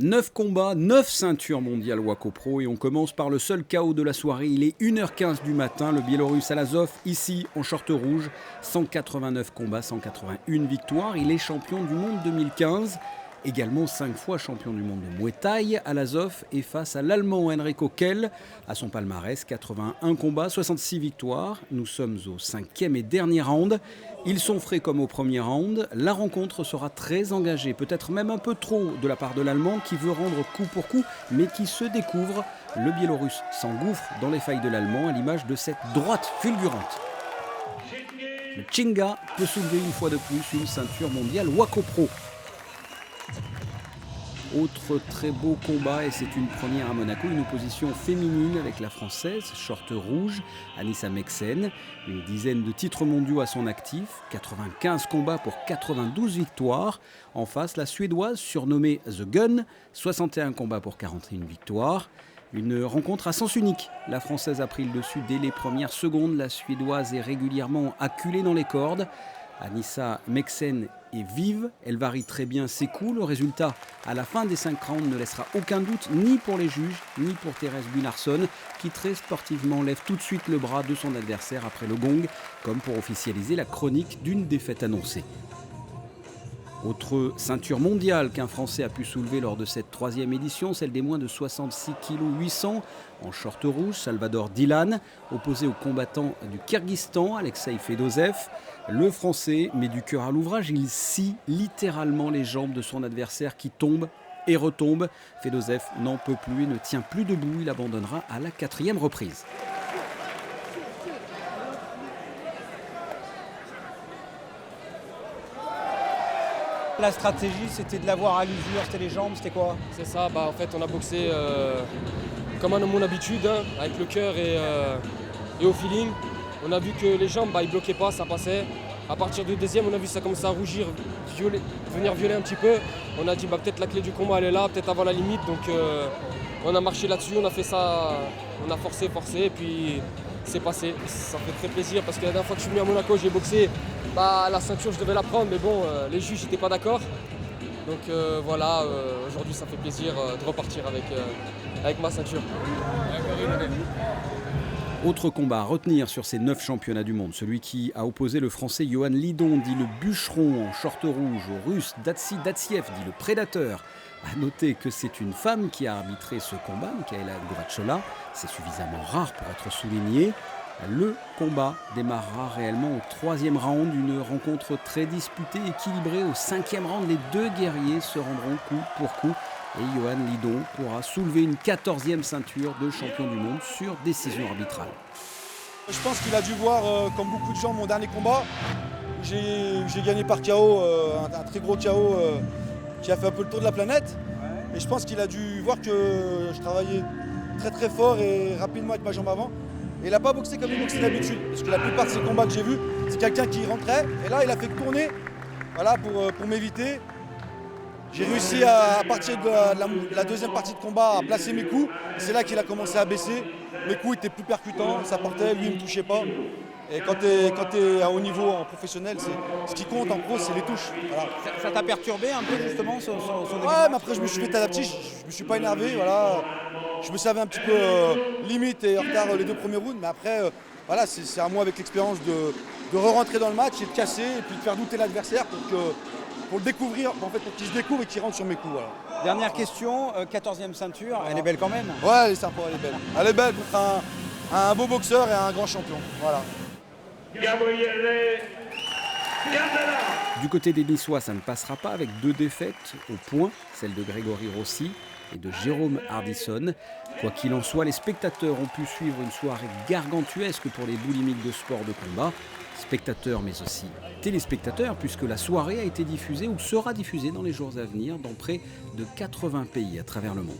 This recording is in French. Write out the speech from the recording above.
9 combats, 9 ceintures mondiales Waco Pro et on commence par le seul KO de la soirée. Il est 1h15 du matin, le Biélorusse Alazov, ici en short rouge, 189 combats, 181 victoires. Il est champion du monde 2015, également 5 fois champion du monde de Muay Thai. Alazov est face à l'Allemand Henrico Kell, à son palmarès, 81 combats, 66 victoires. Nous sommes au 5e et dernier round. Ils sont frais comme au premier round. La rencontre sera très engagée, peut-être même un peu trop de la part de l'Allemand qui veut rendre coup pour coup, mais qui se découvre. Le Biélorusse s'engouffre dans les failles de l'Allemand à l'image de cette droite fulgurante. Le Chinga peut soulever une fois de plus une ceinture mondiale Waco Pro. Autre très beau combat, et c'est une première à Monaco, une opposition féminine avec la française, short rouge, Anissa Meksen. Une dizaine de titres mondiaux à son actif, 95 combats pour 92 victoires. En face, la suédoise surnommée The Gun, 61 combats pour 41 victoires. Une rencontre à sens unique. La française a pris le dessus dès les premières secondes. La suédoise est régulièrement acculée dans les cordes. Anissa Meksen est vive, elle varie très bien ses coups. Le résultat, à la fin des 5 rounds, ne laissera aucun doute ni pour les juges, ni pour Thérèse Gunnarsson, qui très sportivement lève tout de suite le bras de son adversaire après le gong, comme pour officialiser la chronique d'une défaite annoncée. Autre ceinture mondiale qu'un Français a pu soulever lors de cette 3e édition, celle des moins de 66 kg 800 en short rouge, Salvador Dilan, opposé au combattant du Kyrgyzstan, Alexei Fedosev. Le Français met du cœur à l'ouvrage, il scie littéralement les jambes de son adversaire qui tombe et retombe. Fedosev n'en peut plus et ne tient plus debout, il abandonnera à la 4e reprise. La stratégie, c'était de l'avoir à l'usure, c'était les jambes, c'était quoi? C'est ça, en fait on a boxé comme à mon habitude, hein, avec le cœur et au feeling. On a vu que les jambes, ils bloquaient pas, ça passait. À partir du 2e, on a vu ça commencer à rougir, venir violer un petit peu. On a dit peut-être la clé du combat elle est là, peut-être avant la limite. Donc on a marché là-dessus, on a fait ça, on a forcé, et puis c'est passé. Ça fait très plaisir parce que la dernière fois que je suis venu à Monaco, j'ai boxé. La ceinture, je devais la prendre, mais bon, les juges n'étaient pas d'accord. Donc voilà, aujourd'hui, ça fait plaisir de repartir avec ma ceinture. Autre combat à retenir sur ces 9 championnats du monde, celui qui a opposé le français Johan Lidon, dit le bûcheron en short rouge, au russe Datsi Datsiev, dit le prédateur. A noter que c'est une femme qui a arbitré ce combat, Michaela Gorachola. C'est suffisamment rare pour être souligné. Le combat démarrera réellement au 3e round, une rencontre très disputée, équilibrée. Au 5e round, les deux guerriers se rendront coup pour coup et Johan Lidon pourra soulever une 14e ceinture de champion du monde sur décision arbitrale. Je pense qu'il a dû voir, comme beaucoup de gens, mon dernier combat. J'ai gagné par KO, un très gros KO qui a fait un peu le tour de la planète. Et je pense qu'il a dû voir que je travaillais très très fort et rapidement avec ma jambe avant. Et il n'a pas boxé comme il boxait d'habitude, parce que la plupart de ses combats que j'ai vus, c'est quelqu'un qui rentrait, et là il a fait tourner, voilà, pour m'éviter. J'ai réussi à partir de la 2e partie de combat à placer mes coups, c'est là qu'il a commencé à baisser. Mes coups étaient plus percutants, ça partait, lui il ne me touchait pas. Et quand tu es à haut niveau en professionnel, ce qui compte en pro, c'est les touches. Voilà. Ça t'a perturbé un peu justement son Ouais, mais après je me suis fait adapter, je me suis pas énervé, voilà. Je me savais un petit peu limite et en retard les 2 premiers rounds, mais après, voilà, c'est à moi avec l'expérience de re-rentrer dans le match et de casser et puis de faire douter l'adversaire pour le découvrir, en fait, pour qu'il se découvre et qu'il rentre sur mes coups. Voilà. Dernière question, 14e ceinture, elle est belle quand même? Ouais, elle est sympa, elle est belle. Elle est belle contre un beau boxeur et un grand champion. Voilà. Du côté des Niçois, ça ne passera pas avec 2 défaites au point, celle de Grégory Rossi et de Jérôme Hardisson. Quoi qu'il en soit, les spectateurs ont pu suivre une soirée gargantuesque pour les boulimiques de sport de combat. Spectateurs mais aussi téléspectateurs, puisque la soirée a été diffusée ou sera diffusée dans les jours à venir dans près de 80 pays à travers le monde.